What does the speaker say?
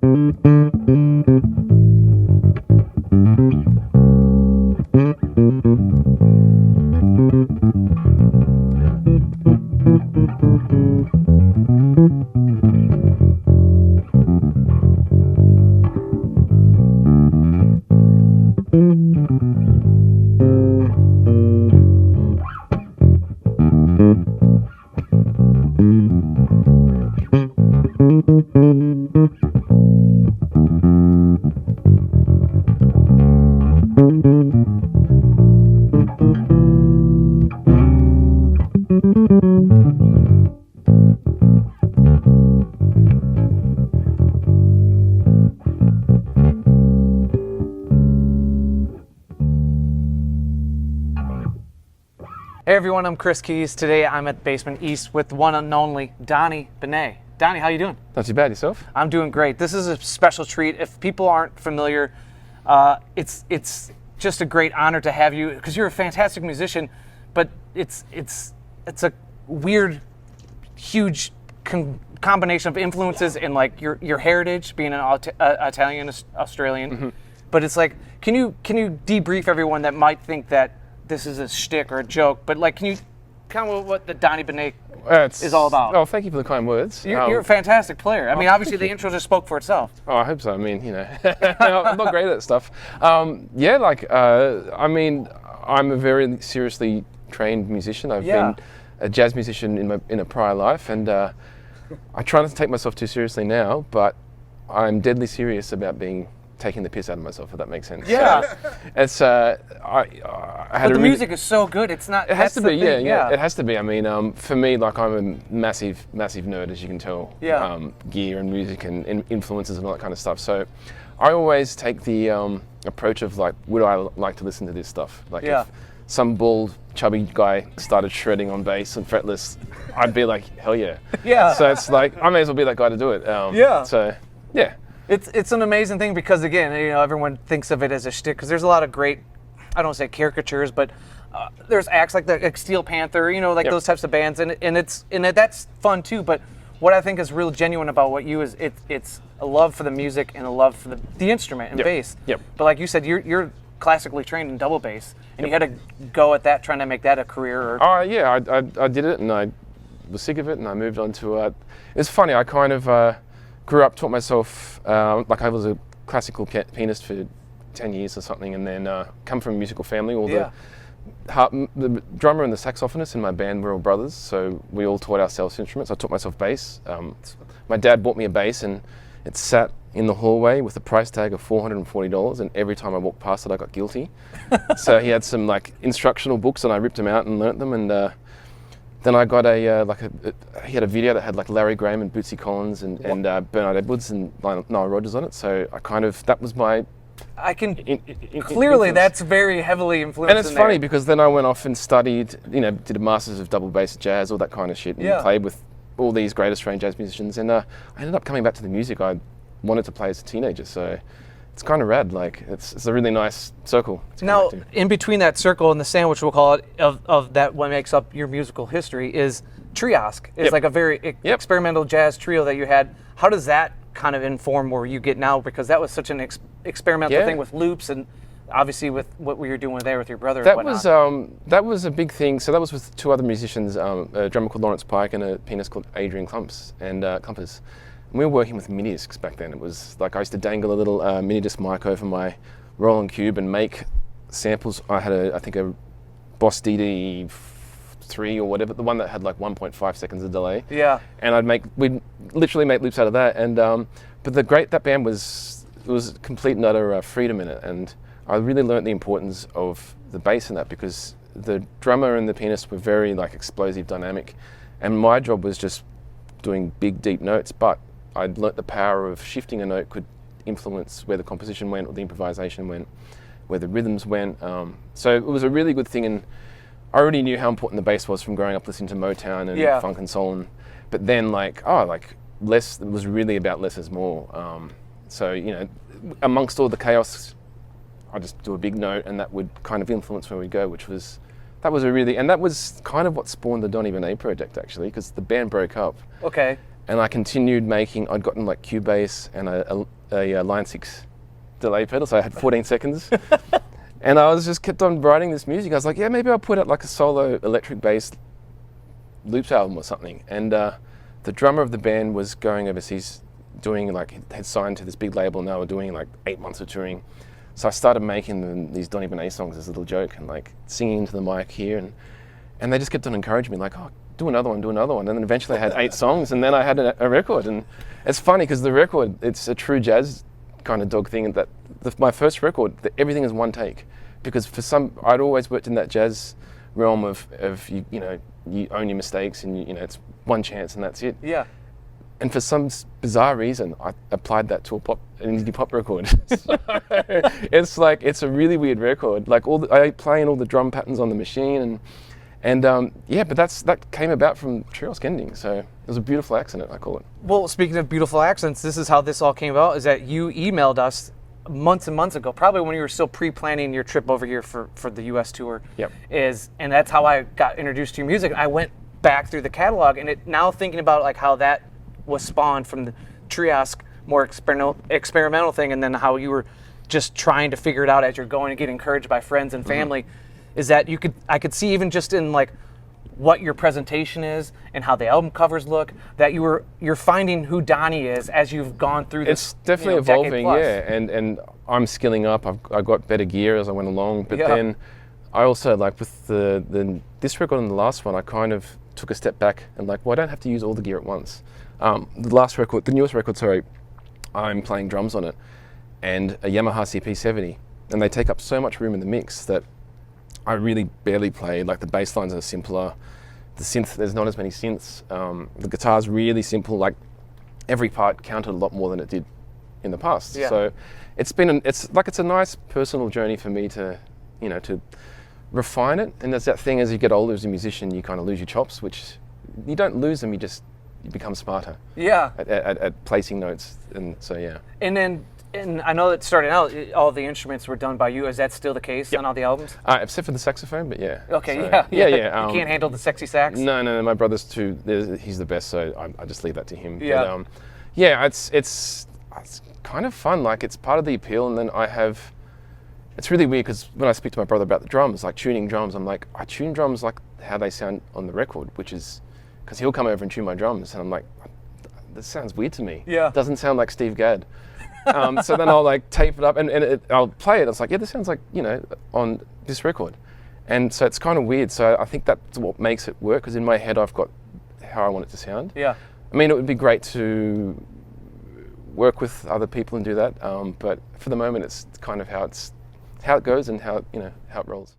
Hey everyone, I'm Chris Keys. Today I'm at Basement East with one and only Donny Bene. Donny, how you doing? Not too bad, yourself? I'm doing great. This is a special treat. If people aren't familiar, it's just a great honor to have you because you're a fantastic musician, but it's a weird, huge combination of influences in like your heritage, being an Italian-Australian. Mm-hmm. But it's like, can you debrief everyone that might think that this is a shtick or a joke, but like, can you tell me what the Donny Bene is all about? Oh, thank you for the kind words. You're a fantastic player. I mean, obviously the intro just spoke for itself. Oh, I hope so. I mean, you know, I'm not great at that stuff. I mean, I'm a very seriously trained musician. I've been a jazz musician in a prior life, and I try not to take myself too seriously now, but I'm deadly serious about taking the piss out of myself, if that makes sense. Yeah. So it's I had but the music is so good. It's not. It has to be. Yeah. It has to be. I mean, for me, like I'm a massive nerd, as you can tell. Yeah. Gear and music and influences and all that kind of stuff. So I always take the approach of like, would I like to listen to this stuff? Like if some bald, chubby guy started shredding on bass and fretless, I'd be like, hell yeah. Yeah. So it's like I may as well be that guy to do it. So yeah. It's an amazing thing because again, you know, everyone thinks of it as a shtick because there's a lot of great, I don't say caricatures, but there's acts like Steel Panther, you know, like those types of bands, and that's fun too. But what I think is real genuine about what you is it's a love for the music and a love for the instrument and bass. Yep. But like you said, you're classically trained in double bass, and you had to go at that trying to make that a career. I did it, and I was sick of it, and I moved on to. It's funny. I kind of grew up, taught myself. Like I was a classical pianist for 10 years or something, and then come from a musical family. The drummer and the saxophonist in my band were all brothers, so we all taught ourselves instruments. I taught myself bass. My dad bought me a bass, and it sat in the hallway with a price tag of $440, and every time I walked past it, I got guilty. So he had some like instructional books, and I ripped them out and learnt them, and then I got he had a video that had like Larry Graham and Bootsy Collins and Bernard Edwards and Nile Rodgers on it. So that was my. I can clearly influence. That's very heavily influenced. And it's funny because then I went off and studied, you know, did a masters of double bass jazz, all that kind of shit, and played with all these great Australian jazz musicians. And I ended up coming back to the music I wanted to play as a teenager. So it's kind of rad. Like it's a really nice circle. Now, in between that circle and the sandwich, we'll call it, of that what makes up your musical history is Triosk. It's like a very experimental jazz trio that you had. How does that kind of inform where you get now? Because that was such an experimental thing with loops and obviously with what we were doing there with your brother. That was a big thing. So that was with two other musicians, a drummer called Lawrence Pike and a pianist called Adrian Clumpers. And we were working with mini discs back then. It was like I used to dangle a little mini disc mic over my Roland Cube and make samples. I had I think a Boss DD3 or whatever, the one that had like 1.5 seconds of delay. Yeah. And we'd literally make loops out of that. And but that band was complete and utter freedom in it. And I really learned the importance of the bass in that because the drummer and the pianist were very like explosive, dynamic, and my job was just doing big, deep notes. But I'd learnt the power of shifting a note could influence where the composition went or the improvisation went, where the rhythms went. So it was a really good thing, and I already knew how important the bass was from growing up listening to Motown and funk and soul. But then less, it was really about less is more. So, you know, amongst all the chaos, I just do a big note, and that would kind of influence where we go, and that was kind of what spawned the Donny Bene project actually, because the band broke up. Okay. And I continued making. I'd gotten like Cubase and a Line 6 delay pedal, so I had 14 seconds. And I was just kept on writing this music. I was like, yeah, maybe I'll put out like a solo electric bass loops album or something. And the drummer of the band was going overseas, doing like, had signed to this big label, and they were doing like 8 months of touring. So I started making these Donny Bene songs as a little joke, and like singing into the mic here, and they just kept on encouraging me, like, oh, do another one. And then eventually I had 8 songs, and then I had a record. And it's funny because the record, it's a true jazz kind of dog thing, that my first record, everything is one take. Because I'd always worked in that jazz realm of you know, you own your mistakes, and you know, it's one chance and that's it. Yeah. And for some bizarre reason, I applied that to an indie pop record. So it's like, it's a really weird record. Like I play in all the drum patterns on the machine, and yeah, but that came about from Triosk ending. So it was a beautiful accident, I call it. Well, speaking of beautiful accidents, this is how this all came about, is that you emailed us months and months ago, probably when you were still pre-planning your trip over here for the U.S. tour. Yep. And that's how I got introduced to your music. I went back through the catalog, and now thinking about like how that was spawned from the Triosk more experimental thing, and then how you were just trying to figure it out as you're going and get encouraged by friends and family, is that I could see even just in like what your presentation is and how the album covers look, that you're finding who Donny is as you've gone through this. It's definitely evolving, yeah, and I'm skilling up. I've got better gear as I went along, but then I also, like with this record and the last one, I kind of took a step back and like, well, I don't have to use all the gear at once. The newest record, sorry, I'm playing drums on it, and a Yamaha CP70, and they take up so much room in the mix that I really barely play. Like the bass lines are simpler, the synth, there's not as many synths, the guitar's really simple, like every part counted a lot more than it did in the past. Yeah. So it's a nice personal journey for me to, you know, to refine it. And there's that thing, as you get older as a musician, you kind of lose your chops, which you don't lose them, you become smarter. Yeah. At placing notes, and so yeah. And I know that starting out, all the instruments were done by you. Is that still the case on all the albums? Except for the saxophone, but yeah. Okay, so, yeah. You can't handle the sexy sax? No, my brother's he's the best, so I just leave that to him. Yeah. But, yeah, it's kind of fun. Like, it's part of the appeal, and then it's really weird because when I speak to my brother about the drums, like tuning drums, I'm like, I tune drums like how they sound on the record, which is, because he'll come over and tune my drums, and I'm like, this sounds weird to me. Yeah. It doesn't sound like Steve Gadd. So then I'll like tape it up and I'll play it. It's like, yeah, this sounds like, you know, on this record. And so it's kind of weird. So I think that's what makes it work, because in my head I've got how I want it to sound. Yeah. I mean, it would be great to work with other people and do that. But for the moment, it's kind of how it goes and how it rolls.